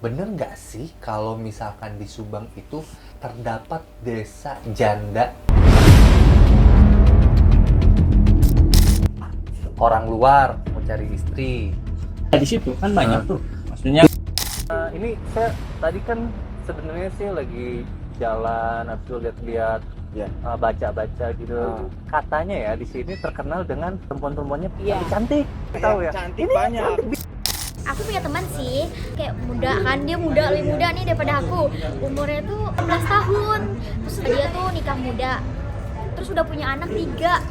bener nggak sih kalau misalkan di Subang itu terdapat desa janda? Orang luar mau cari istri. Di situ kan banyak tuh, maksudnya Ini saya tadi kan sebenarnya sih lagi jalan atau lihat-lihat Ya. baca-baca gitu. Katanya ya di sini terkenal dengan perempuan-perempuannya Iya. cantik. Tahu ya? cantik banyak. Aku punya teman sih, kayak muda kan, dia lebih muda nih daripada aku. Umurnya tuh 16 tahun. Terus dia tuh nikah muda. Terus udah punya anak 3.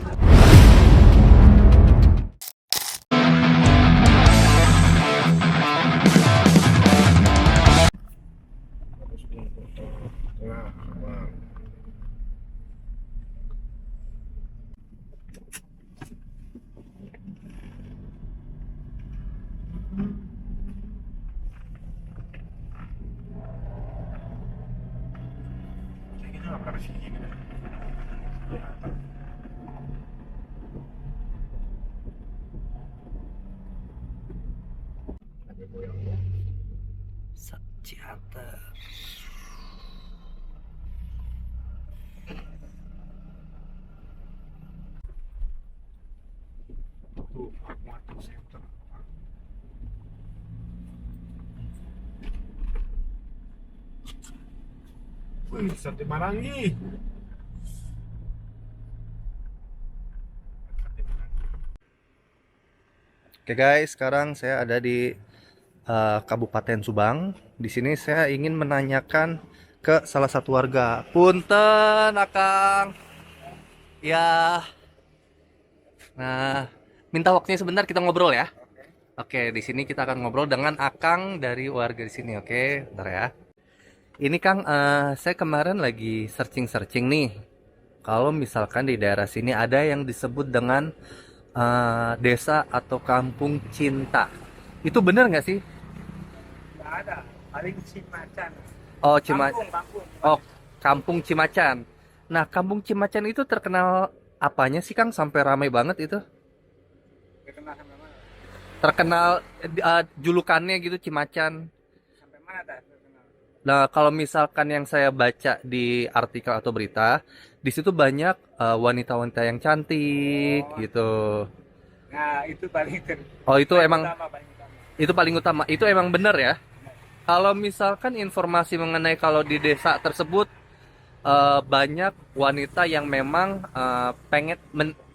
Ciater. Wih, sate Marangi. Oke guys, sekarang saya ada di Kabupaten Subang. Di sini saya ingin menanyakan ke salah satu warga. Punten, Akang. Ya. Nah, minta waktunya sebentar kita ngobrol ya. Oke, di sini kita akan ngobrol dengan Akang dari warga di sini. Oke, bentar ya. Ini Kang, saya kemarin lagi searching-searching nih. Kalau misalkan di daerah sini ada yang disebut dengan desa atau kampung cinta. Itu bener nggak sih? Nggak ada, paling Cimacan. Oh, Kampung. Oh, kampung Cimacan. Nah, kampung Cimacan itu terkenal apanya sih Kang sampai ramai banget itu? Terkenal sampai mana? Terkenal julukannya gitu Cimacan. Sampai mana dah terkenal? Nah, kalau misalkan yang saya baca di artikel atau berita, di situ banyak wanita-wanita yang cantik gitu. Nah, itu paling Oh, itu emang paling utama. itu paling utama. Itu emang benar ya. Kalau misalkan informasi mengenai kalau di desa tersebut banyak wanita yang memang pengen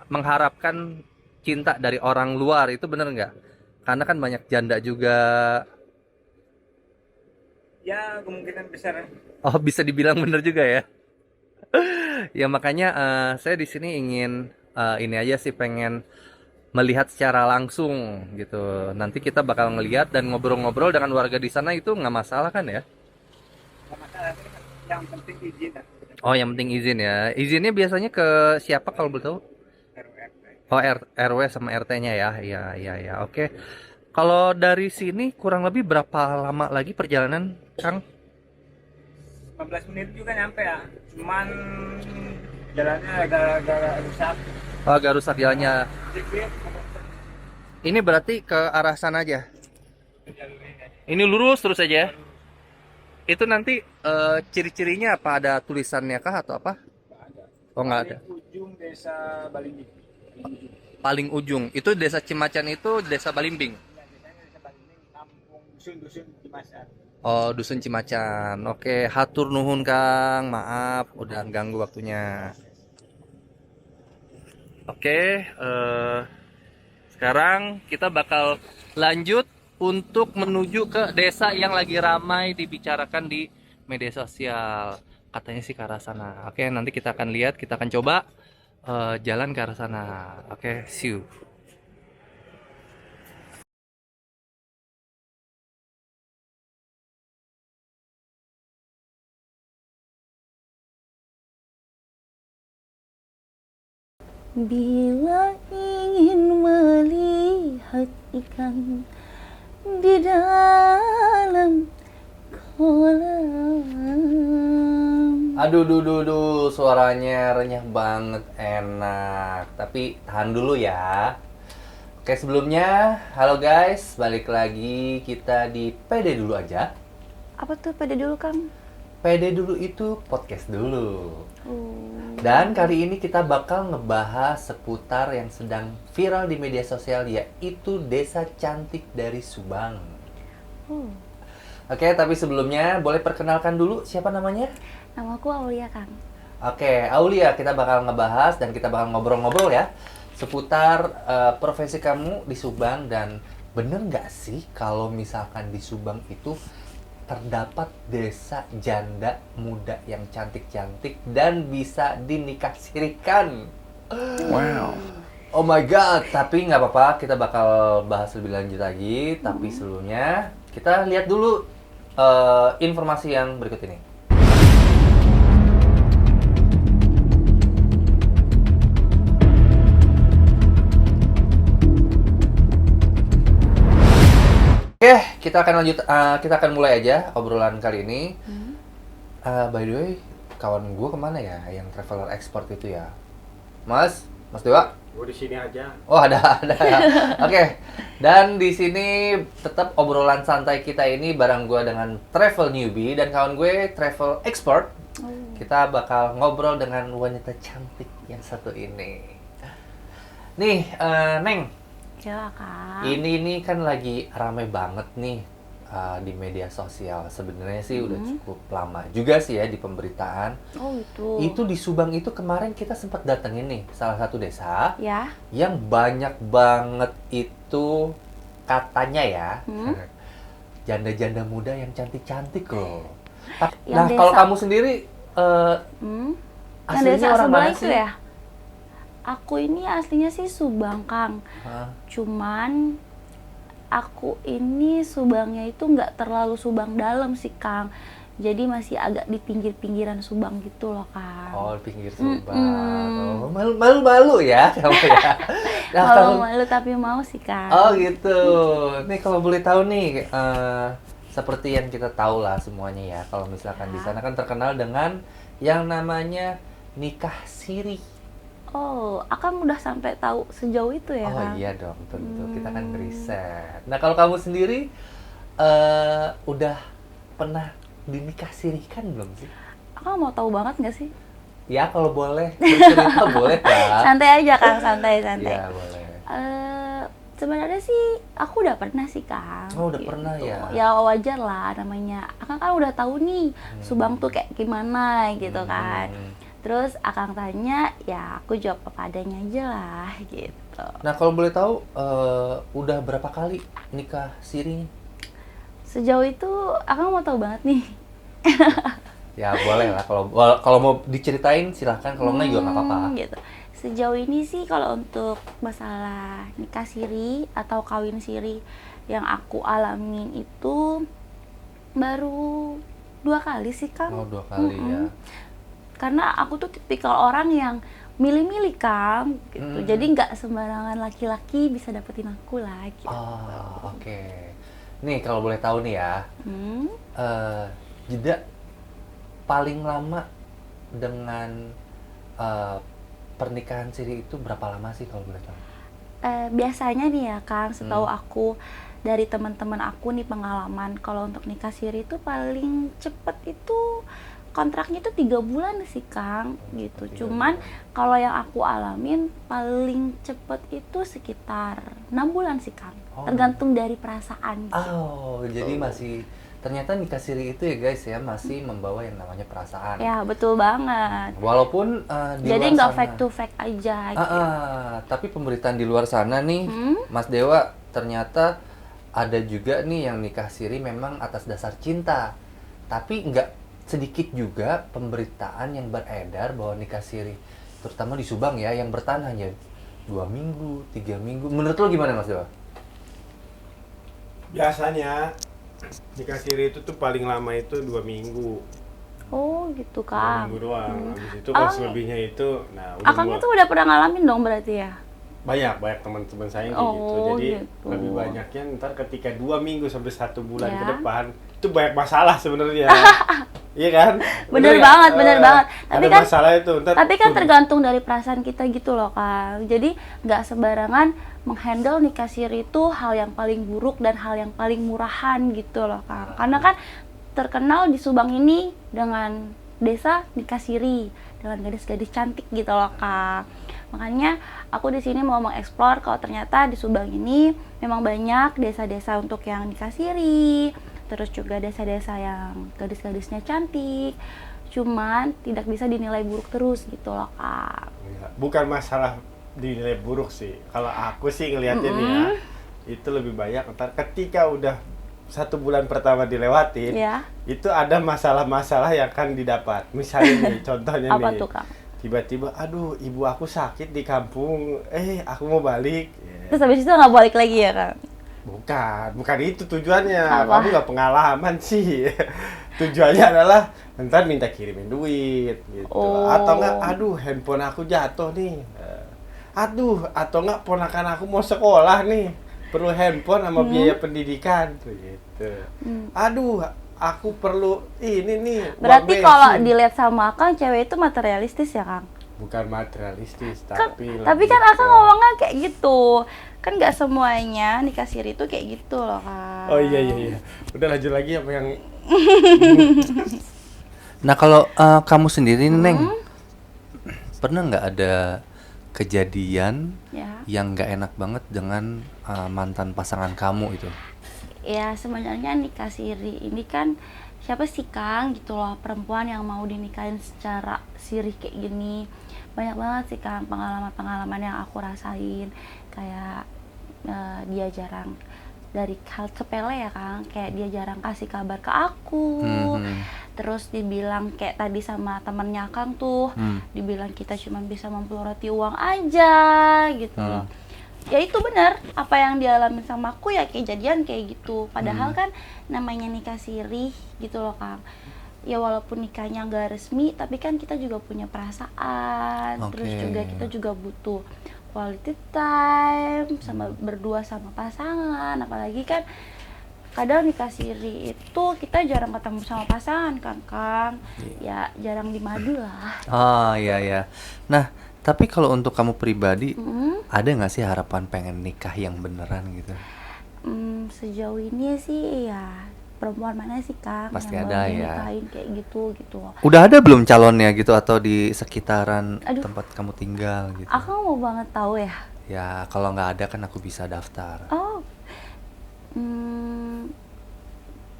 mengharapkan cinta dari orang luar, itu benar nggak? Karena kan banyak janda juga. Ya, kemungkinan besar. Oh, bisa dibilang benar juga ya. Ya makanya saya di sini ingin ini aja sih, pengen melihat secara langsung gitu. Nanti kita bakal ngelihat dan ngobrol-ngobrol dengan warga di sana, itu nggak masalah kan ya? Nggak masalah, yang penting izin dah. Oh, yang penting izin ya. Izinnya biasanya ke siapa kalau boleh tahu? RURT. Oh, RW sama RT-nya ya. Iya, iya, ya. Oke. Kalau dari sini kurang lebih berapa lama lagi perjalanan, Kang? 15 menit juga nyampe ya. Cuman jalannya agak rusak. Oh, agak rusak jalannya. Sedikit. Ini berarti ke arah sana aja. Jalur ini. Ini lurus terus aja. Itu nanti ciri-cirinya apa? Ada tulisannya kah atau apa? Nggak ada. Oh, nggak ada. Paling ujung desa Balimbing. Paling ujung. Itu desa Cimacan, itu desa Balimbing. Ya, desanya desa Balimbing, kampung dusun-dusun Cimacan. Oh, dusun Cimacan. Oke, hatur nuhun Kang. Maaf udah ganggu waktunya. Oke, sekarang kita bakal lanjut untuk menuju ke desa yang lagi ramai dibicarakan di media sosial. Katanya sih ke arah sana. Oke, nanti kita akan lihat, kita akan coba jalan ke arah sana. Oke, see you. Bila ingin melihat ikan di dalam kolam. Aduh, suaranya renyah banget, enak. Tapi tahan dulu ya. Oke, sebelumnya, halo guys, balik lagi kita di PD dulu aja. Apa tuh pada dulu Kang? PD dulu itu podcast dulu. Oh. Dan kali ini kita bakal ngebahas seputar yang sedang viral di media sosial, yaitu Desa Cantik dari Subang. Oh. Oke, tapi sebelumnya boleh perkenalkan dulu siapa namanya? Nama aku Aulia Kang. Oke, Aulia, kita bakal ngebahas dan kita bakal ngobrol-ngobrol ya seputar profesi kamu di Subang. Dan bener nggak sih kalau misalkan di Subang itu terdapat desa janda muda yang cantik-cantik dan bisa dinikah sirikan? Wow. Oh my god, tapi nggak apa-apa, kita bakal bahas lebih lanjut lagi. Tapi sebelumnya kita lihat dulu informasi yang berikut ini. Oke, kita akan mulai aja obrolan kali ini. By the way, kawan gue kemana ya yang traveler export itu ya? Mas Dewa? Gue di sini aja. Oh, ada. Oke. Dan di sini tetap obrolan santai kita ini bareng gue dengan travel newbie dan kawan gue travel expert. Kita bakal ngobrol dengan wanita cantik yang satu ini. Nih, Neng. Ya Kang. Ini kan lagi ramai banget nih di media sosial. Sebenarnya sih udah cukup lama juga sih ya di pemberitaan. Oh itu. Itu di Subang itu kemarin kita sempat datengin nih salah satu desa Ya. yang banyak banget itu katanya ya janda-janda muda yang cantik-cantik loh. Yang Nah, desa. kalau kamu sendiri Yang aslinya desa orang sebelah mana itu sih? ya? Aku ini aslinya sih Subang Kang. Hah? Cuman aku ini Subangnya itu nggak terlalu Subang dalam sih Kang. Jadi masih agak di pinggir-pinggiran Subang gitu loh Kang. Oh, di pinggir Subang. Oh, malu-malu ya kamu ya. Nah, kalau- Malu-malu tapi mau sih Kang. Oh gitu. Nih kalau boleh tahu nih, seperti yang kita tahu lah semuanya ya. Kalau misalkan di sana kan terkenal dengan yang namanya nikah siri. Oh, Akang udah sampai tahu sejauh itu ya Oh Kang? iya dong, tentu kita kan riset. Nah kalau kamu sendiri udah pernah dinikah sirikan belum sih? Akang mau tahu banget nggak sih? Ya kalau boleh bercerita boleh lah. Santai aja Kang, santai. Iya boleh. Sebenarnya sih aku udah pernah sih Kang. Oh, udah pernah ya? Ya wajar lah namanya. Akang kan udah tahu nih Subang tuh kayak gimana gitu kan. Terus Akang tanya, ya aku jawab apa adanya aja lah gitu. Nah kalau boleh tahu udah berapa kali nikah sirinya? Sejauh itu Akang mau tahu banget nih. Ya boleh lah, kalau mau diceritain silahkan, kalau enggak juga nggak apa-apa. Gitu. Sejauh ini sih kalau untuk masalah nikah siri atau kawin siri yang aku alamin itu baru 2 kali sih Kang. Oh 2 kali ya. Karena aku tuh tipikal orang yang milih-milih Kang gitu. Jadi nggak sembarangan laki-laki bisa dapetin aku lah gitu. Oh oke. Nih kalau boleh tahu nih ya, jeda paling lama dengan pernikahan siri itu berapa lama sih kalau boleh tahu? Biasanya nih ya Kang, setahu aku dari teman-teman aku nih pengalaman kalau untuk nikah siri itu paling cepet itu kontraknya itu 3 bulan sih Kang gitu. Cuman kalau yang aku alamin paling cepet itu sekitar 6 bulan sih Kang. Tergantung dari perasaan gitu. Oh jadi masih ternyata nikah siri itu ya guys ya masih membawa yang namanya perasaan. Ya betul banget. Walaupun di Jadi luar nggak sana. fake to fake aja gitu. Tapi pemberitaan di luar sana nih, Mas Dewa, ternyata ada juga nih yang nikah siri memang atas dasar cinta. Tapi nggak sedikit juga pemberitaan yang beredar bahwa nikah siri, terutama di Subang ya, yang bertahan hanya 2 minggu, 3 minggu. Menurut lo gimana Mas Dewa? Biasanya nikah siri itu tuh paling lama itu 2 minggu. Oh gitu 2 Kang. minggu doang. Habis itu kalau Oh. selebihnya itu, nah udah Akangnya tuh udah pernah ngalamin dong berarti ya? banyak teman-teman saya yang kayak gitu. Oh, Jadi gitu. lebih banyaknya ntar ketika 2 minggu sampai 1 bulan Ya. ke depan itu banyak masalah sebenarnya. Iya kan? Bener nggak? banget, bener banget. Ada masalah itu. Ntar Tapi kan tergantung dari perasaan kita gitu loh Kang. Jadi nggak sembarangan menghandle nikah siri itu hal yang paling buruk dan hal yang paling murahan gitu loh Kang. Karena kan terkenal di Subang ini dengan desa nikah siri, dengan gadis-gadis cantik gitu loh Kang. Makanya aku di sini mau mengeksplor kalau ternyata di Subang ini memang banyak desa-desa untuk yang nikah siri, terus juga desa-desa yang gadis-gadisnya cantik, cuman tidak bisa dinilai buruk terus gitu loh Kang. Bukan masalah dinilai buruk sih. Kalau aku sih ngelihatnya nih ya, itu lebih banyak ntar ketika udah 1 bulan pertama dilewatin, Ya. itu ada masalah-masalah yang akan didapat. Misalnya nih, contohnya Apa nih, tuh Kang? tiba-tiba, aduh ibu aku sakit di kampung, aku mau balik. Terus habis itu nggak balik lagi ya Kang? Bukan itu tujuannya. Apa? Kamu nggak pengalaman sih. Tujuannya adalah ntar minta kirimin duit gitu. Oh. Atau enggak, aduh handphone aku jatuh nih. Atau enggak ponakan aku mau sekolah nih. Perlu handphone sama biaya pendidikan tuh gitu. Aduh, aku perlu ini nih. uang Berarti bensin. kalau dilihat sama Kang, cewek itu materialistis ya Kang? Bukan materialistis, Kan, tapi tapi lebih kan Akang ke- ngomongnya kayak gitu. Kan nggak semuanya nikah siri itu kayak gitu loh Kang. Oh iya. Udah lanjut lagi apa yang Nah kalau kamu sendiri nih, Neng, pernah nggak ada kejadian Ya. yang nggak enak banget dengan mantan pasangan kamu itu? Ya sebenarnya nikah siri ini kan siapa sih Kang gitu loh, perempuan yang mau dinikahin secara siri kayak gini. Banyak banget sih Kang pengalaman-pengalaman yang aku rasain. Kayak dia jarang, dari hal sepele ya Kang, kayak dia jarang kasih kabar ke aku. Terus dibilang kayak tadi sama temennya Kang tuh, dibilang kita cuma bisa memploroti uang aja gitu loh. Ya itu benar, apa yang dialami sama aku ya kejadian kayak gitu. Padahal kan namanya nikah siri gitu loh Kang. Ya walaupun nikahnya nggak resmi, tapi kan kita juga punya perasaan. Terus Oke. juga kita juga butuh quality time sama berdua sama pasangan. Apalagi kan kadang nikah siri itu kita jarang ketemu sama pasangan kan Kang. Ya jarang di madu lah. Oh iya. Nah tapi kalau untuk kamu pribadi, Mm. ada nggak sih harapan pengen nikah yang beneran gitu? Sejauh ini sih ya perempuan mana sih Kang Pasti yang ada mau ya. dinikahin kayak gitu. Udah ada belum calonnya gitu atau di sekitaran Aduh. tempat kamu tinggal gitu? Aku mau banget tahu ya. Ya kalau nggak ada kan aku bisa daftar. Oh,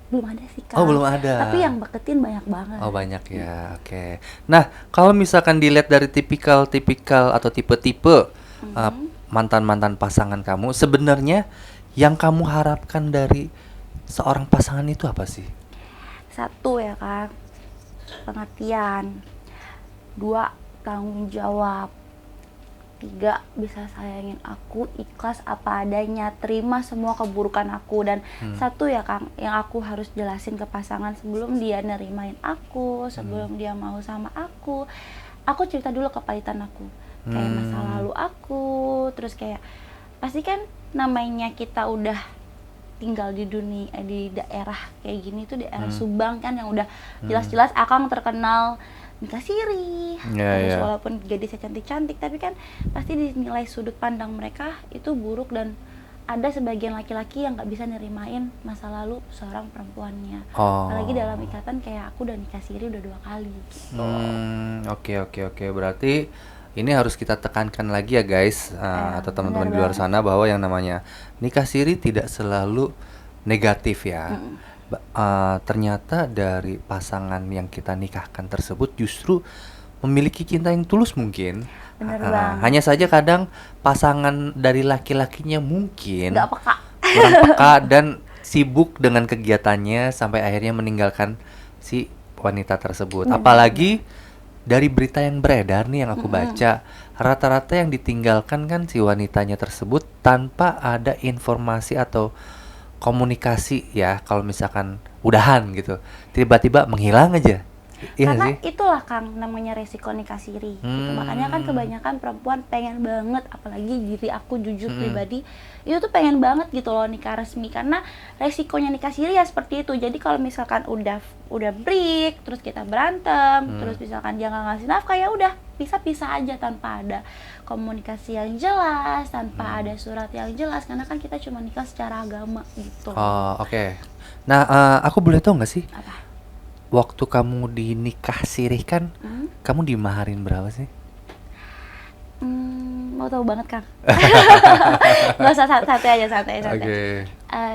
belum ada sih Kang. Oh belum ada. Tapi yang deketin banyak banget. Oh banyak ya, oke. Nah kalau misalkan dilihat dari tipikal atau tipe-tipe mantan-mantan pasangan kamu, sebenarnya yang kamu harapkan dari seorang pasangan itu apa sih? Satu ya Kang, pengertian. 2, tanggung jawab. 3, bisa sayangin aku, ikhlas apa adanya, terima semua keburukan aku. Dan 1 ya Kang, yang aku harus jelasin ke pasangan sebelum dia nerimain aku, sebelum dia mau sama aku cerita dulu kepahitan aku, kayak masa lalu aku. Terus kayak pasti kan namanya kita udah tinggal di dunia di daerah kayak gini tuh, daerah Subang kan, yang udah jelas-jelas Akang terkenal nikah siri. Ya, Terus ya. walaupun gadisnya cantik-cantik, tapi kan pasti dinilai sudut pandang mereka itu buruk, dan ada sebagian laki-laki yang nggak bisa nerimain masa lalu seorang perempuannya. Oh. Apalagi dalam ikatan kayak aku udah nikah siri udah 2 kali gitu. Oke. Berarti ini harus kita tekankan lagi ya guys, atau teman-teman di luar sana, bahwa yang namanya nikah siri tidak selalu negatif ya. Ternyata dari pasangan yang kita nikahkan tersebut justru memiliki cinta yang tulus mungkin. Bener banget. Hanya saja kadang pasangan dari laki-lakinya mungkin Nggak peka. kurang peka dan sibuk dengan kegiatannya sampai akhirnya meninggalkan si wanita tersebut. Apalagi dari berita yang beredar nih yang aku baca, rata-rata yang ditinggalkan kan si wanitanya tersebut tanpa ada informasi atau komunikasi ya. Kalau misalkan udahan gitu, tiba-tiba menghilang aja. Iya Karena sih. itulah Kang namanya resiko nikah siri gitu. Makanya kan kebanyakan perempuan pengen banget, apalagi diri aku jujur pribadi itu tuh pengen banget gitu loh nikah resmi, karena resikonya nikah siri ya seperti itu. Jadi kalau misalkan udah break, terus kita berantem, terus misalkan dia nggak ngasih nafkah, ya udah pisah-pisah aja tanpa ada komunikasi yang jelas, tanpa ada surat yang jelas, karena kan kita cuma nikah secara agama gitu. Oh, oke. Nah, aku boleh tahu nggak sih Apa? waktu kamu dinikah sirih kan, kamu dimaharin berapa sih? Mau tahu banget Kang? Gak usah, santai aja, santai.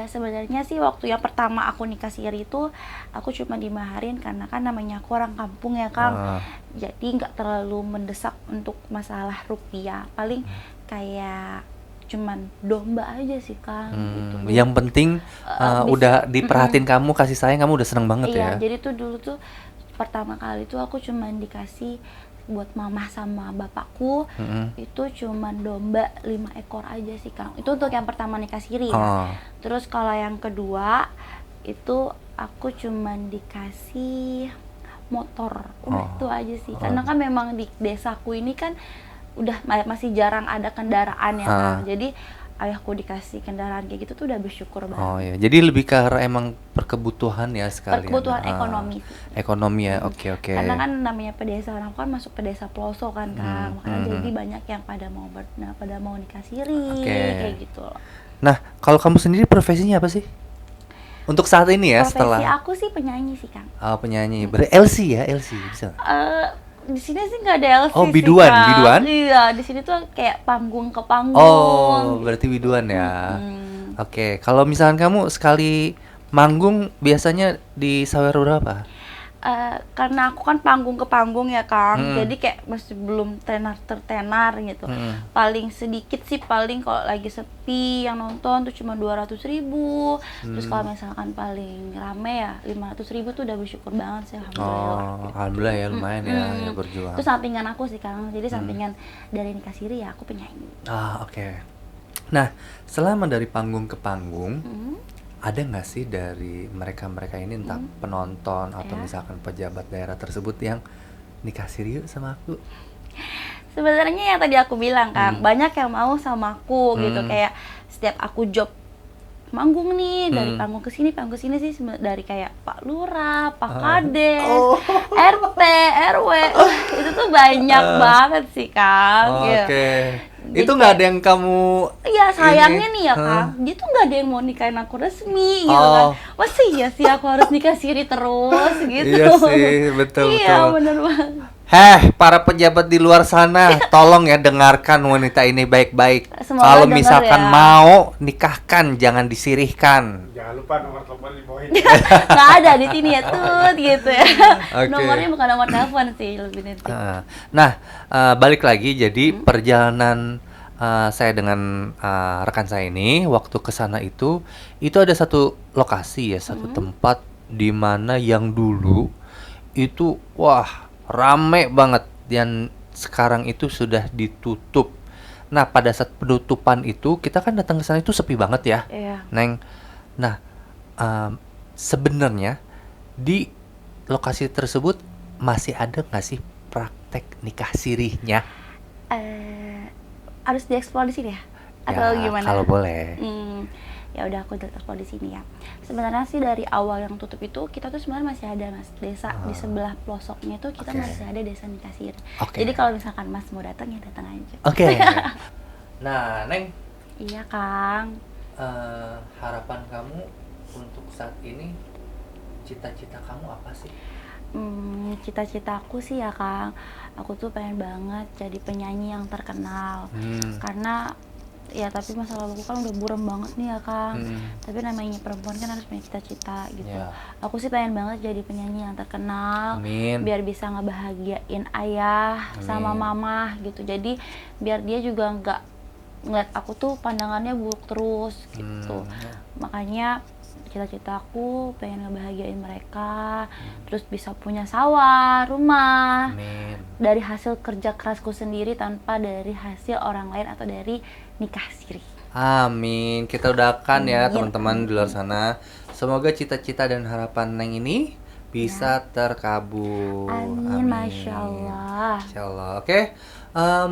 Sebenarnya sih waktu yang pertama aku nikah siri itu aku cuma dimaharin karena kan namanya aku orang kampung ya Kang. Jadi nggak terlalu mendesak untuk masalah rupiah. Paling kayak cuman domba aja sih Kang. Gitu. Yang penting udah diperhatiin kamu, kasih sayang kamu udah seneng banget Iya, ya. jadi tuh dulu tuh pertama kali tuh aku cuman dikasih buat mama sama bapakku itu cuman domba 5 ekor aja sih Kang. Itu untuk yang pertama nikah siri ya. Terus kalau yang kedua itu aku cuman dikasih motor. Udah itu aja sih. Karena kan memang di desaku ini kan udah masih jarang ada kendaraan ya Kang. Jadi ayahku dikasih kendaraan kayak gitu tuh udah bersyukur banget. Oh ya, jadi lebih ke arah emang perkebutuhan ya sekalian. Perkebutuhan ekonomi. Ekonomi ya, oke. Karena kan namanya pedesaan, aku kan masuk pedesa pelosok kan Kang. Makanya jadi banyak yang pada mau nikah siri kayak gitu loh. Nah, kalau kamu sendiri profesinya apa sih? Untuk saat ini ya, Profesi setelah aku sih penyanyi sih Kang. Oh, penyanyi. Berarti LC ya, LC bisa. Di sini sih nggak ada LC Oh, sih, biduan, Kang. biduan? Iya, di sini tuh kayak panggung ke panggung. Oh, berarti biduan ya. Oke, kalau misalkan kamu sekali manggung biasanya di sawer berapa? Karena aku kan panggung ke panggung ya Kang, jadi kayak masih belum tenar gitu. Paling sedikit sih, paling kalau lagi sepi yang nonton tuh cuma 200.000. Terus kalau misalkan paling rame ya 500.000 tuh udah bersyukur banget sih, alhamdulillah. Oh, alhamdulillah ya, lumayan ya berjuang. Itu sampingan aku sih Kang, jadi sampingan dari nikah siri ya aku penyanyi. Oke. Nah, selama dari panggung ke panggung, ada nggak sih dari mereka-mereka ini entah penonton atau misalkan pejabat daerah tersebut yang nikah siri yuk sama aku? Sebenarnya yang tadi aku bilang Kang, banyak yang mau sama aku gitu, kayak setiap aku job manggung nih dari panggung ke sini sih dari kayak Pak Lurah, Pak Kades, RT, RW, itu tuh banyak banget sih Kang. Oke. Jadi Itu nggak ada yang kamu Iya, sayangnya nih ya Kang, dia tuh nggak ada yang mau nikahin aku resmi gitu kan. Masa iya sih aku harus nikah siri terus gitu. Iya sih, betul. Iya, bener banget. Para pejabat di luar sana, tolong ya dengarkan wanita ini baik-baik. Semoga Kalau denger misalkan ya. mau nikahkan, jangan disirihkan. Jangan lupa nomor telepon di bawah ini. Nggak ada di sini ya Tut gitu ya. Oke. Nomornya bukan nomor telepon sih, lebih nanti. Nah, balik lagi, jadi perjalanan saya dengan rekan saya ini waktu ke sana itu ada satu lokasi ya, satu tempat di mana yang dulu itu wah rame banget dan sekarang itu sudah ditutup. Nah, pada saat penutupan itu kita kan datang ke sana itu sepi banget ya, Iya. Neng. Nah, sebenarnya di lokasi tersebut masih ada nggak sih praktek nikah sirihnya? Harus dieksplor di sini ya? Atau Ya, gimana? kalau boleh. Ya udah aku eksplor di sini ya. Sebenarnya sih dari awal yang tutup itu kita tuh sebenarnya masih ada Mas desa di sebelah pelosoknya tuh kita masih ada desa nikah siri. Jadi kalau misalkan Mas mau datang ya datang aja. Oke. Nah, Neng, Iya Kang. harapan kamu untuk saat ini, cita-cita kamu apa sih? Cita-citaku sih ya Kang, aku tuh pengen banget jadi penyanyi yang terkenal. Karena ya tapi masa laluku kan udah buram banget nih ya Kang. Tapi namanya perempuan kan harus punya cita-cita gitu. Aku sih pengen banget jadi penyanyi yang terkenal. Biar bisa ngebahagiain ayah sama mama gitu. Jadi biar dia juga nggak ngeliat aku tuh pandangannya buruk terus gitu. Makanya cita-cita aku pengen ngebahagiain mereka, terus bisa punya sawah, rumah, dari hasil kerja kerasku sendiri tanpa dari hasil orang lain atau dari nikah siri. Amin. Kita doakan ya teman-teman di luar sana. Semoga cita-cita dan harapan Neng ini bisa terkabul. Amin. Masya Allah. Masya Allah. Oke.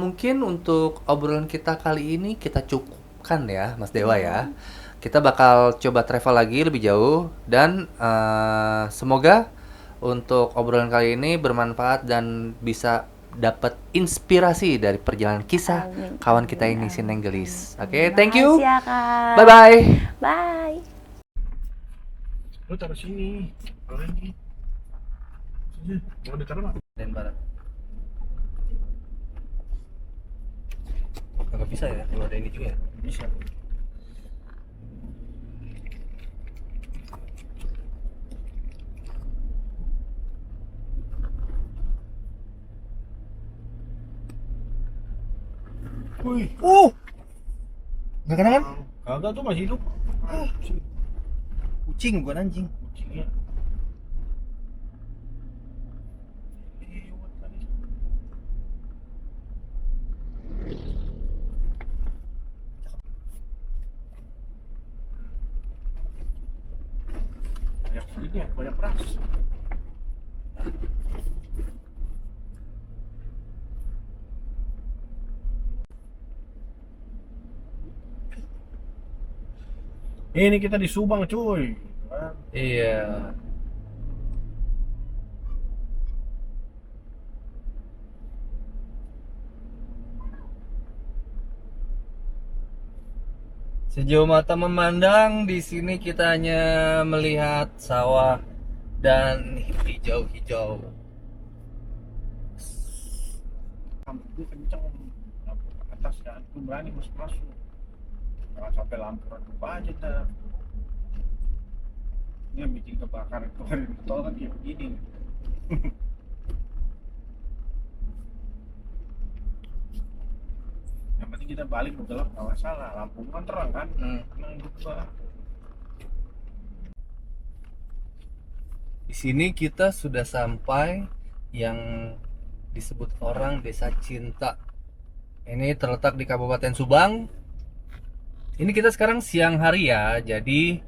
Mungkin untuk obrolan kita kali ini kita cukupkan ya, Mas Dewa ya. Kita bakal coba travel lagi lebih jauh dan semoga untuk obrolan kali ini bermanfaat dan bisa dapat inspirasi dari perjalanan kisah kawan kita ini si Neng Gelis. Oke, thank you. Makasih ya, Kak. Bye bye. Bye. Lu taruh sini. Taruh ini. Dan barat. Agak bisa ya kalau ada ini juga ya. Bisa. Wih, Nggak kena kan? kagak tuh masih hidup. Kucing bukan anjing. Kucingnya. Banyak ini ya, banyak ras. Ini kita di Subang cuy. Iya. Sejauh mata memandang, di sini kita hanya melihat sawah dan hijau-hijau. Lampu kenceng, lampu ke atas ya, aku berani masuk. Jangan sampai lampu redup aja dah. Ini yang bikin kebakaran kemarin tol kan kayak begini. Yang penting kita balik ke gelap nggak masalah, lampu kan terang kan, tenang juga. Di sini kita sudah sampai yang disebut orang Desa Cinta. Ini terletak di Kabupaten Subang. Ini kita sekarang siang hari ya, jadi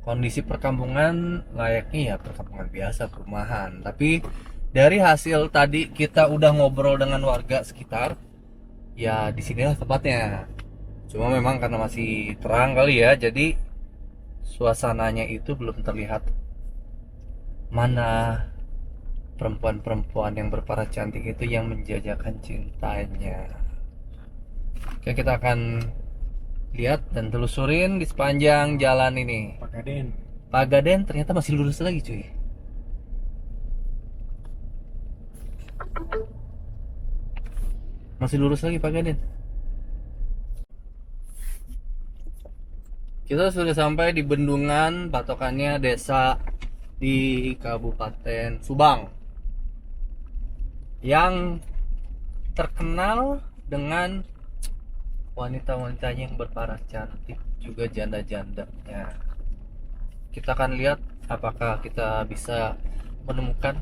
kondisi perkampungan layaknya ya perkampungan biasa, perumahan. Tapi dari hasil tadi kita udah ngobrol dengan warga sekitar, ya disinilah tempatnya. Cuma memang karena masih terang kali ya, jadi suasananya itu belum terlihat mana perempuan-perempuan yang berparas cantik itu yang menjajakan cintanya. Oke, kita akan lihat dan telusurin di sepanjang jalan ini. Pak Kaden, Pak Gaden ternyata masih lurus lagi cuy. Masih lurus lagi Pak Gaden. Kita sudah sampai di bendungan, patokannya desa di Kabupaten Subang yang terkenal dengan wanita-wanitanya yang berparas cantik, juga janda-jandanya. Kita akan lihat apakah kita bisa menemukan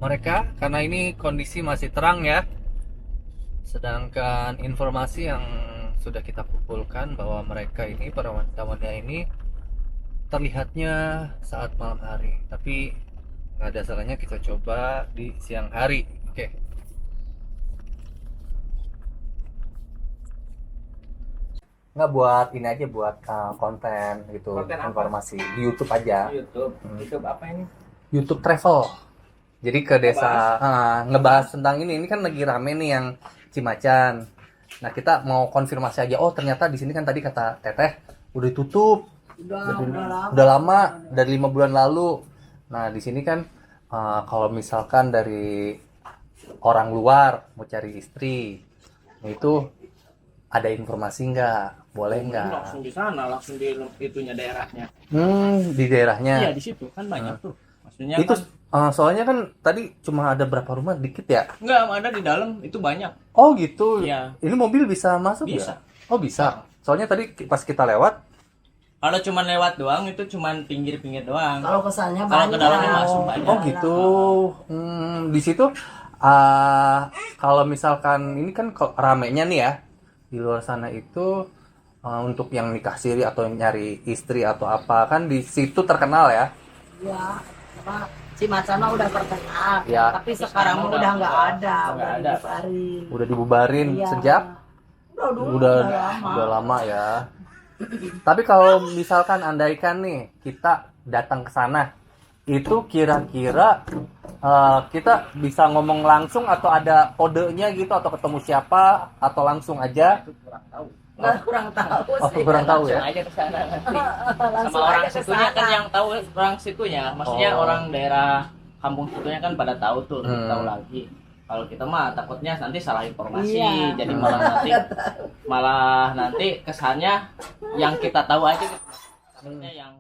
mereka, karena ini kondisi masih terang ya. Sedangkan informasi yang sudah kita kumpulkan bahwa mereka ini, para wanita-wanita ini terlihatnya saat malam hari, tapi nggak ada salahnya kita coba di siang hari. Oke. Nggak buat ini aja, buat konten gitu, Konten apa? informasi di YouTube aja. YouTube. YouTube apa ini? YouTube travel. Jadi ke desa, ngebahas tentang ini kan lagi rame nih yang Cimacan. Nah kita mau konfirmasi aja. Oh ternyata di sini kan tadi kata Teteh udah tutup. Udah lama dari 5 bulan lalu. Nah di sini kan kalau misalkan dari orang luar mau cari istri, itu ada informasi nggak? Boleh nggak? Langsung di sana, langsung di itunya daerahnya. Di daerahnya. Iya di situ kan banyak tuh. Maksudnya Itu kan, soalnya kan tadi cuma ada berapa rumah, dikit ya? enggak ada di dalam itu banyak. Oh gitu. Iya. Ini mobil bisa masuk Bisa. nggak? Oh bisa. Soalnya tadi pas kita lewat, Kalau cuman lewat doang itu cuman pinggir-pinggir doang. Kalau kesannya Kalau ke banyak. dalamnya masuk banyak. oh gitu. Di situ kalau misalkan ini kan ramenya nih ya di luar sana itu untuk yang nikah siri atau nyari istri atau apa kan di situ terkenal ya. Ya, apa Cimacan mah udah terkenal. Ya. Tapi sekarang mah udah nggak ada, udah ada. dibubarin. Udah dibubarin Iya. sejak Dulu, udah lama. lama ya. Tapi kalau misalkan andaikan nih kita datang ke sana, itu kira-kira kita bisa ngomong langsung atau ada kodenya gitu, atau ketemu siapa atau langsung aja? Nggak, kurang tahu Oh, sih. kurang tahu ya. Langsung aja ke sana nanti. Langsung Sama orang aja ke situnya kan sana. yang tahu orang situnya. Maksudnya Oh. orang daerah kampung situnya kan pada tahu tuh, lebih tahu lagi. Kalau kita mah takutnya nanti salah informasi, Iya. jadi malah nanti kesannya yang kita tahu aja gitu. Takutnya yang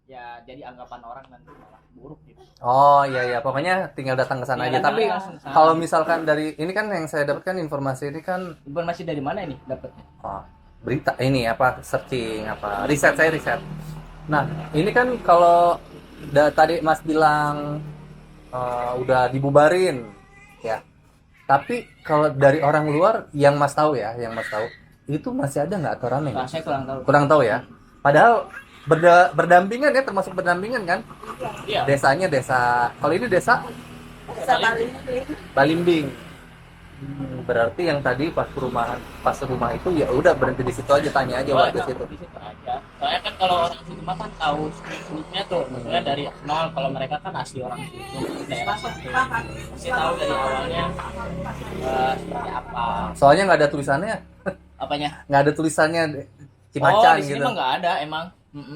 ya jadi anggapan orang nanti malah buruk gitu. Oh iya, pokoknya tinggal datang ke sana aja. Iya, Tapi langsung ke sana. kalau misalkan dari ini kan yang saya dapatkan informasi ini kan Informasi dari mana ini dapatnya? berita ini apa searching apa riset. Nah ini kan kalau tadi Mas bilang udah dibubarin ya. Tapi kalau dari orang luar yang Mas tahu itu masih ada nggak atau rame? Nah, saya kurang tahu. Kurang tahu ya. Padahal berdampingan ya, termasuk berdampingan kan? Iya. Desanya kalau ini desa Balimbing. Berarti yang tadi pas rumah itu ya udah berhenti di situ aja, tanya aja warga situ. Di situ aja. Soalnya kan kalau orang situ mah kan tahu strukturnya tuh, maksudnya dari nol. Kalau mereka kan asli orang situ, daerah situ, pasti tahu dari awalnya seperti apa. Soalnya nggak ada tulisannya, Apanya? nggak ada tulisannya Cimacan di sini gitu. mah nggak ada emang.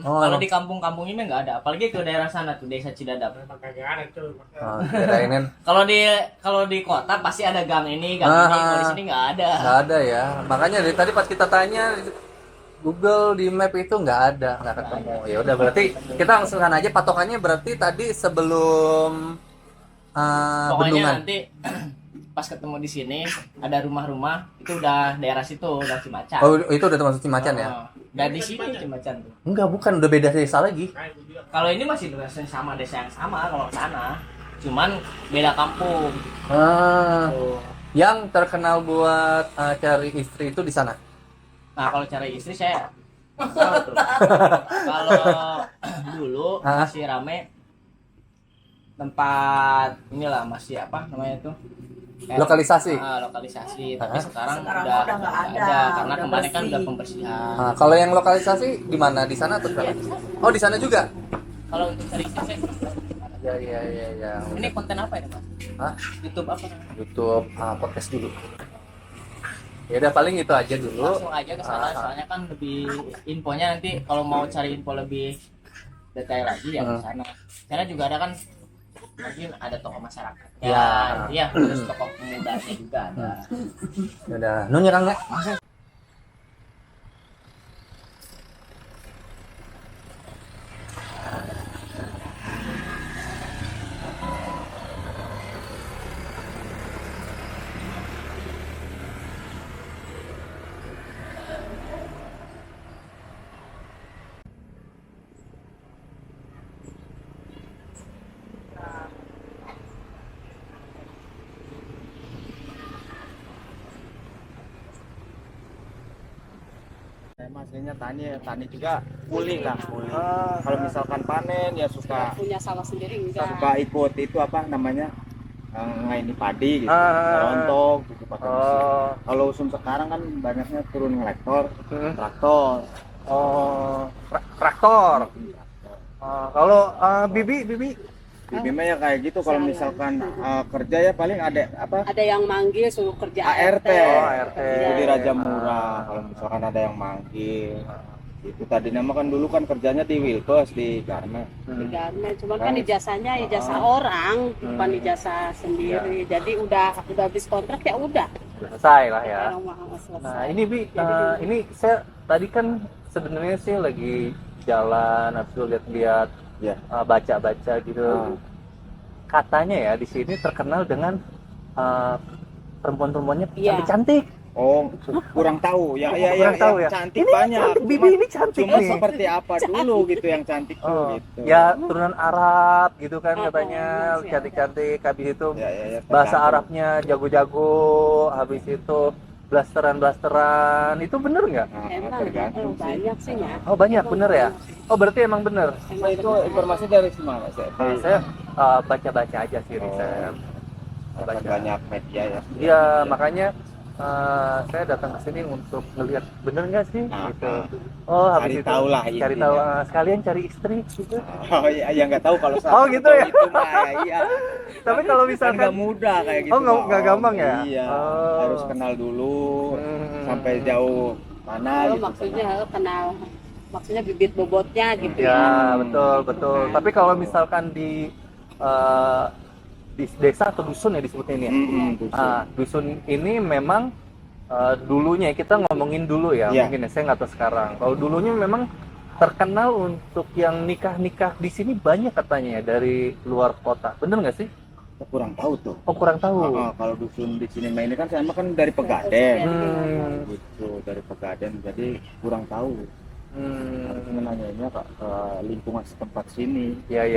Oh, Kalau emang. di kampung-kampung ini nggak ada, apalagi ke daerah sana tuh, desa Cidadap. Kirainin Kalau di kota pasti ada gang ini, gang ini. Kalau di sini nggak ada. nggak ada ya. Makanya dari tadi pas kita tanya Google di map itu nggak ketemu. Ya udah berarti kita langsungkan aja patokannya berarti tadi sebelum Pokoknya bendungan. nanti pas ketemu di sini ada rumah-rumah itu udah daerah situ, udah Cimacan. Oh itu udah termasuk Cimacan ya? Dan di sini Cimacan tuh. Enggak, bukan, udah beda desa lagi. Kalau ini masih desa yang sama kalau ke sana. Cuman beda kampung. Tuh. Yang terkenal buat cari istri itu di sana. Nah, kalau cari istri saya tahu tuh. Kalau dulu masih rame tempat inilah, masih apa namanya tuh? Lokalisasi. Lokalisasi. Tapi sekarang udah nggak ada karena udah kemarin kan bersih. udah pembersihan. Nah, kalau yang lokalisasi di mana? Di sana atau di sana? Oh, di sana juga. Kalau untuk cari istri saya kurang tahu. Ya. Ini konten apa ya, Mas? Hah? YouTube apa? YouTube podcast dulu. Ya udah paling itu aja dulu. Langsung aja ke sana, soalnya kan lebih infonya nanti kalau mau cari info lebih detail lagi ya ke sana. Sana juga ada kan, mungkin ada tokoh masyarakat. Ya, terus tokoh pemudanya juga ada. Ya udah, nu nyerang nggak? Aslinya tani juga kuli lah. Kalau misalkan panen ya suka Punya sawah sendiri enggak. suka ikut itu apa namanya, ngaini padi gitu, rontok gitu pakai mesin. Kalau usum sekarang kan banyaknya turun ngelektor, traktor. Traktor. Kalau bibi Bibi mah ya kayak gitu. Kalau misalkan kerja ya paling ada apa, Ada yang manggil suruh kerja ART. ART. Jadi Raja Murah. Kalau misalkan ada yang manggil itu tadinya mah kan dulu kan kerjanya di Wilkes di Garmen. Di garmen, cuman kan ijazahnya ijazah orang, bukan ijazah sendiri. Jadi udah habis kontrak ya udah. selesai lah ya. Orang mau selesai. Nah ini ini saya tadi kan sebenarnya sih lagi jalan, habis itu lihat-lihat, Ya. baca-baca gitu. Katanya ya di sini terkenal dengan perempuan-perempuannya Iya. cantik-cantik. Oh, kurang tahu. Kurang tahu ya. Cantik Ini banyak. cantik, Bibi ini cantik Cuma nih. seperti apa dulu gitu yang cantik tuh gitu. Ya turunan Arab gitu kan katanya, iya. cantik-cantik. Habis itu Ya, bahasa tergantung. Arabnya jago-jago. Habis itu blasteran itu bener nggak? Nah, Emang tergantung sih. banyak sih ya. Oh banyak, bener ya? Oh berarti emang bener. Nah, itu informasi dari mana saya? Saya baca-baca aja sih riset. Baca banyak media ya. Iya makanya saya datang ke sini untuk ngelihat bener nggak sih Nah, gitu. nah. Oh Cari habis itu tahu lah cari intinya. tahu sekalian cari istri gitu. Oh iya, ya nggak tahu kalau Oh, gitu ya? Itu mah iya. Tapi kalau Kan misalkan nggak mudah kayak gitu. Oh, nggak mah, Om. gampang ya? Iya. Oh. Harus kenal dulu Hmm. sampai jauh mana Kalau gitu. maksudnya kenal, maksudnya bibit bobotnya gitu ya betul. Tapi kalau misalkan di eh, di desa atau dusun ya disebutnya ini ya. Dusun ini memang dulunya kita ngomongin dulu ya, Iya. mungkin ya, saya nggak tahu sekarang. Kalau dulunya memang terkenal untuk yang nikah-nikah di sini banyak katanya ya, dari luar kota. Bener nggak sih? Saya kurang tahu tuh. Oh, kurang tahu. Kalau dusun di sini ini kan saya kan dari Pegaden. Hmm. Gitu, dari Pegaden. Jadi kurang tahu. Harus menanyanya ke lingkungan setempat sini. Ya.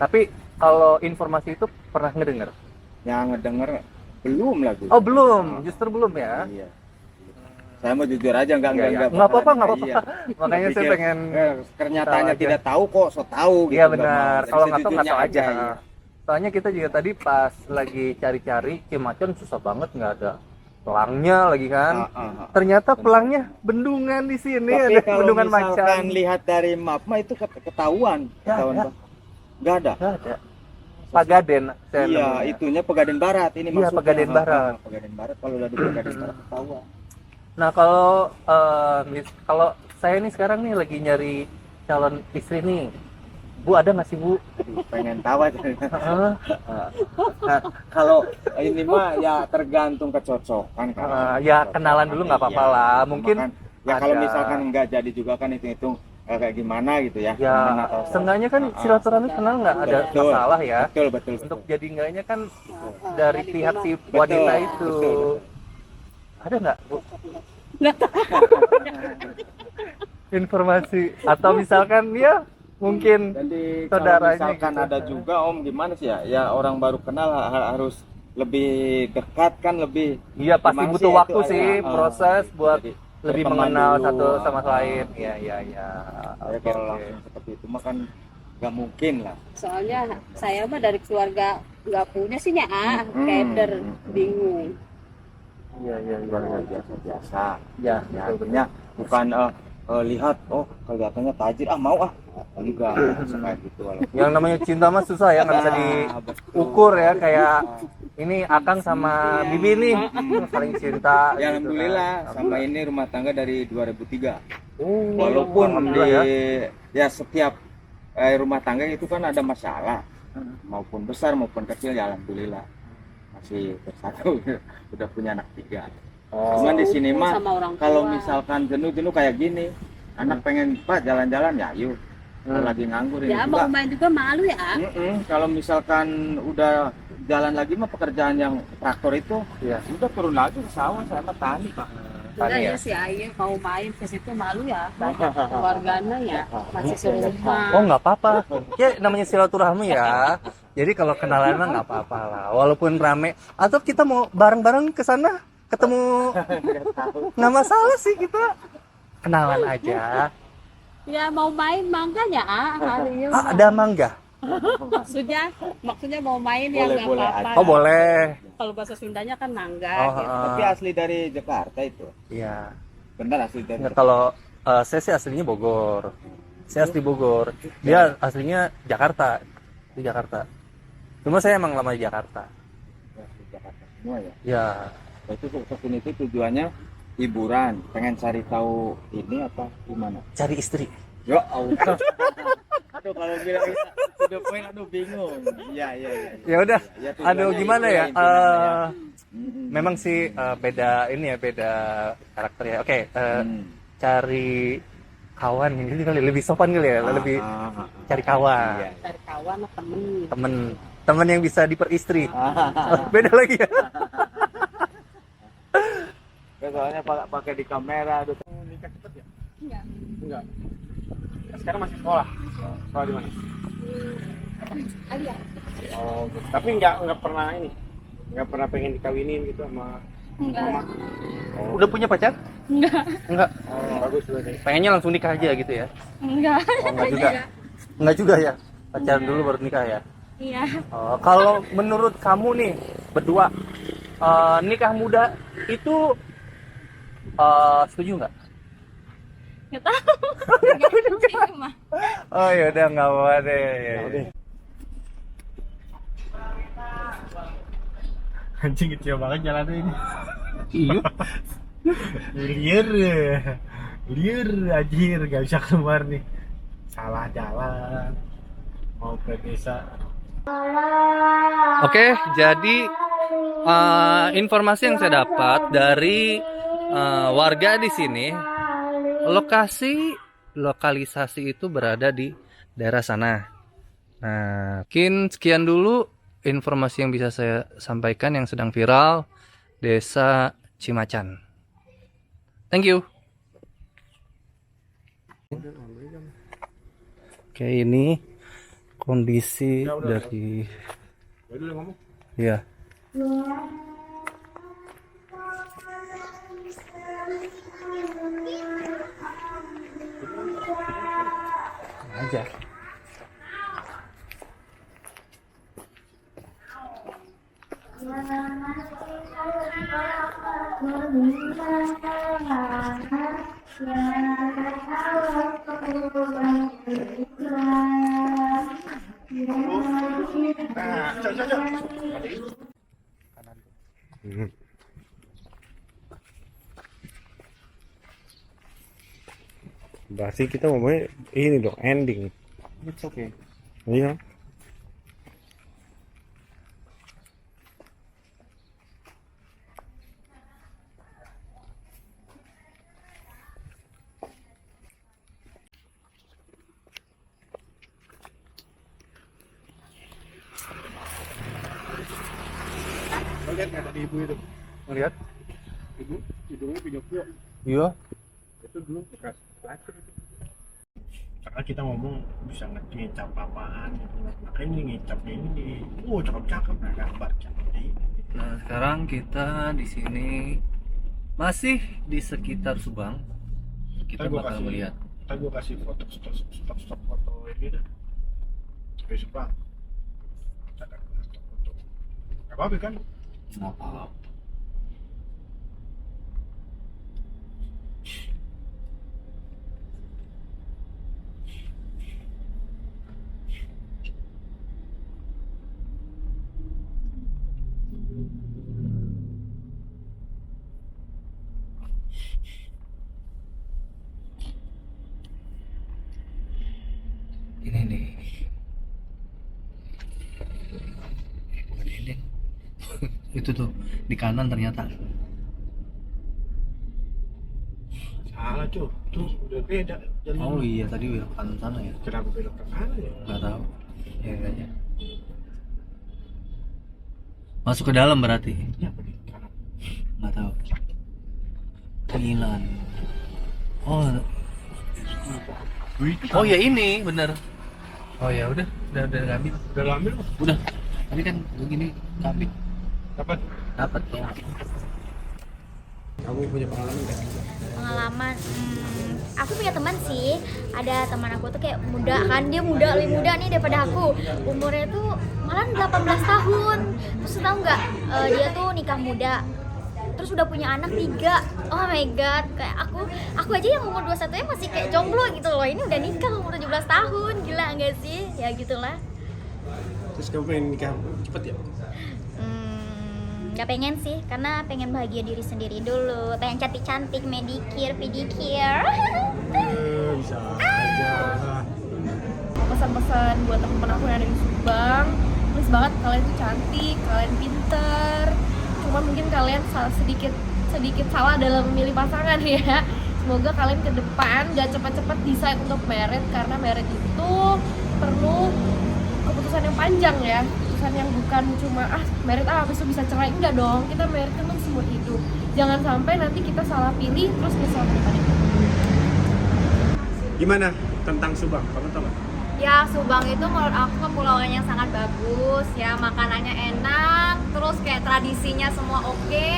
Tapi kalau informasi itu pernah ngedenger? Yang ngedenger belum lagi. Oh, belum. Justru belum ya. Iya. Saya mau jujur aja enggak Nggak apa-apa. Iya. Makanya saya Pikir, pengen kenyataannya tahu aja. tidak tahu kok, so tahu gitu. Iya nggak benar. mau. Jadi Kalau nggak tahu sejujurnya aja. iya. Soalnya kita juga tadi pas lagi cari-cari Cimacan susah banget, nggak ada pelangnya lagi kan. Ternyata pelangnya bendungan di sini, Tapi ada kalau bendungan misalkan macan. lihat dari map mah itu ketahuan. Ketahuan, ya. Bang. Nggak ada. Nggak ada. Pagaden. Saya Iya, nemunya. itunya Pegaden Barat ini Iya, maksudnya. Pegaden Barat. Pegaden Barat, kalau udah di Pegaden Barat ketahuan. Nah kalau saya nih sekarang nih lagi nyari calon istri nih, Bu ada nggak sih Bu? Aduh, pengen tahu aja. Heeh. Nah, kalau ini mah ya tergantung kecocokan kan. Ya kenalan dulu nggak apa-apa Iya, lah. cuma Mungkin kan, ya kalau ada- misalkan nggak jadi juga kan hitung-hitung kayak gimana gitu ya. ya Temen atau- seenggaknya kan silaturahmi kenal nggak ada Betul. masalah ya. Betul. Untuk jadi enggaknya kan dari pihak si wanita itu. Betul. Ada nggak Bu? Informasi atau misalkan ya mungkin Jadi saudaranya kalau misalkan gitu. ada juga Om gimana sih ya? Ya orang baru kenal harus lebih dekat kan, lebih iya pasti gimana butuh sih waktu itu, sih proses buat jadi lebih berteman mengenal dulu. satu sama lain. Iya. Ya, Oke, kalau oke. langsung seperti itu mah kan nggak mungkin lah. Soalnya saya mah dari keluarga nggak punya sih ya, keder, bingung. Iya. Luar biasa. Ya, Ya, betul. artinya bukan lihat kelihatannya tajir mau enggak kayak gitu walaupun Yang namanya cinta mah susah ya, nggak bisa diukur ya, kayak ini Akang sama Bibi nih saling cinta. ya, gitu alhamdulillah kan. sama ini rumah tangga dari 2003. Oh, Walaupun di alhamdulillah ya. setiap rumah tangga itu kan ada masalah maupun besar maupun kecil, ya alhamdulillah masih bersatu. Udah punya anak 3. Cuman di sini Kumpul mah sama orang tua. kalau misalkan jenuh kayak gini, anak pengen Pak jalan-jalan ya yuk. Kalau lagi nganggur ini Ya juga. mau main juga malu ya. Kalau misalkan udah jalan lagi mah pekerjaan yang traktor itu, Iya. udah turun lagi ke sawah, saya mah tani Pak. Udah Tani ya ya? si Ayu mau main ke situ malu ya. Banyak keluarganya ya masih serumah. Oh nggak apa-apa, ya namanya silaturahmi ya. Jadi kalau kenalan mah nggak apa-apa lah, walaupun rame. Atau kita mau bareng-bareng ke sana ketemu, nggak masalah sih, kita kenalan aja. Ya mau main mangga ya hari ini. Ada mangga? Maksudnya mau main ya nggak Boleh apa-apa. aja. Oh boleh. Kalau bahasa Sundanya kan mangga. Oh, gitu. Tapi asli dari Jakarta itu. Iya. Benar asli dari Ya, kalau saya sih aslinya Bogor. Saya asli Bogor. Dia aslinya Jakarta. Di Jakarta. Cuma saya emang lama di Jakarta. Asli Jakarta semua ya. Ya. Itu kesini itu tujuannya hiburan, pengen cari tahu ini apa gimana? Cari istri. Ya Allah. Aduh kalau bilang sudah poin aduh bingung. Iya. Ya udah. Ya, tujuannya Aduh gimana itu ya? intinya ya. Memang sih beda ini ya, beda karakter ya. Oke, cari kawan ini kali lebih sopan kali ya, lebih cari kawan, Iya. Cari kawan temen yang bisa diperistri. Beda lagi ya. Ya, soalnya pakai di kamera aduh. Nikah cepet ya? Enggak. Sekarang masih sekolah. Sekolah di mana? Oh, gitu. Tapi enggak pernah ini. Enggak pernah pengen dikawinin gitu sama mama. Udah punya pacar? Enggak. Oh, bagus berarti. Pengennya langsung nikah aja gitu ya? Enggak. Oh, enggak juga. Enggak juga ya. Pacaran dulu baru nikah ya. Iya. Oh, kalau menurut kamu nih berdua, nikah muda itu setuju nggak? Nggak tahu. Nggak tahu sih mah. Oh ya udah nggak apa deh. Ya. Anjing kecil banget jalannya ini. Iya. Liar anjir, gak bisa keluar nih. Salah jalan. Mau ke desa Oke, jadi informasi yang saya dapat dari warga di sini, lokalisasi itu berada di daerah sana. Nah, mungkin sekian dulu informasi yang bisa saya sampaikan yang sedang viral Desa Cimacan. Thank you. Oke, ini kondisi dari ya. Aja. Berarti kita ngomongnya ini dong, ending. It's okay. Iya. Lihat nggak tadi ibu itu? Lihat. Ibu, hidungnya pinjok-pinjok. Iya. Itu dulu bekas racun itu. Karena kita ngomong bisa ngecap apaan gitu. Makanya ngecapnya ini, cakep-cakep nah, gambar cakep ini. Nah, sekarang kita di sini masih di sekitar Subang. Kita Ntar gua bakal kasih- melihat. Ntar gue kasih stok foto ini dah. Sampai Subang. Ada stok foto. Gak apa-apa kan? Apa? Ini nih. Bukan ini. Itu tuh di kanan ternyata. Salah cuy, tuh udah beda jalan. Oh iya, tadi belok kanan sana ya. Kenapa belok ke kanan ya? Nggak tahu. Ya kayaknya. Masuk ke dalam berarti. Iya, apa nih? Kanan. Nggak tahu. Keinginan. Oh ya ini bener. Oh ya udah ngambil. Udah ambil? Udah. Tadi kan begini ngambil. Dapat. Dapat ya. Kamu punya pengalaman nggak? Pengalaman, aku punya teman sih. Ada teman aku tuh kayak muda kan, dia muda, lebih muda nih daripada aku. Umurnya tuh malah 18 tahun. Terus tahu nggak, dia tuh nikah muda. Terus udah punya anak 3. Oh my god, kayak aku aja yang umur 21 nya masih kayak jomblo gitu loh. Ini udah nikah umur 17 tahun, gila nggak sih? Ya gitulah. Terus kamu pengen nikah cepet ya? Gak pengen sih, karena pengen bahagia diri sendiri dulu. Pengen cantik-cantik, medicure, pedicure. Bisa aja. Pesan-pesan buat teman-teman aku yang ada di Subang, please banget, kalian tuh cantik, kalian pinter, cuma mungkin kalian sedikit salah dalam memilih pasangan ya. Semoga kalian ke depan gak cepat-cepat decide untuk married, karena married itu perlu keputusan yang panjang ya, keputusan yang bukan cuma married habis itu bisa cerai. Enggak dong, kita married kan seumur hidup. Jangan sampai nanti kita salah pilih terus nyesel ke depannya. Gimana tentang Subang? Kamu tahu nggak? Ya, Subang itu menurut aku kepulauan yang sangat bagus ya, makanannya enak, terus kayak tradisinya semua oke.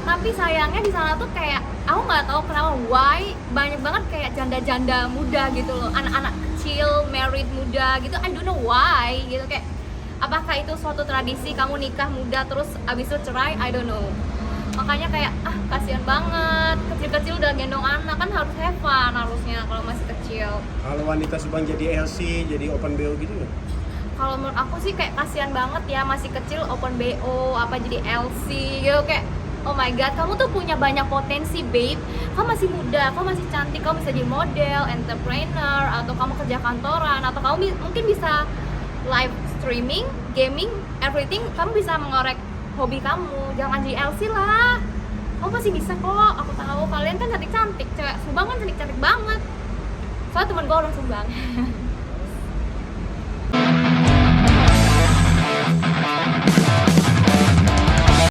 Tapi sayangnya di sana tuh kayak aku nggak tahu kenapa why banyak banget kayak janda-janda muda gitu loh, anak-anak kecil, married muda gitu. I don't know why gitu, kayak apakah itu suatu tradisi kamu nikah muda terus abis itu cerai? I don't know. Makanya kayak kasihan banget, kecil-kecil udah gendong anak, kan harus have fun harusnya kalau masih kecil. Kalau wanita Subang jadi LC, jadi open BO gitu nggak? Kalau menurut aku sih kayak kasihan banget ya, masih kecil open BO apa jadi LC gitu, kayak oh my god, kamu tuh punya banyak potensi babe, kamu masih muda, kamu masih cantik, kamu bisa jadi model, entrepreneur, atau kamu kerja kantoran, atau kamu mungkin bisa live streaming gaming, everything, kamu bisa mengorek hobi kamu. Jangan jadi LC lah. Kamu pasti bisa kok. Aku tahu kalian kan cantik-cantik. Cewek Subang kan cantik-cantik banget. Soalnya temen gue orang Subang.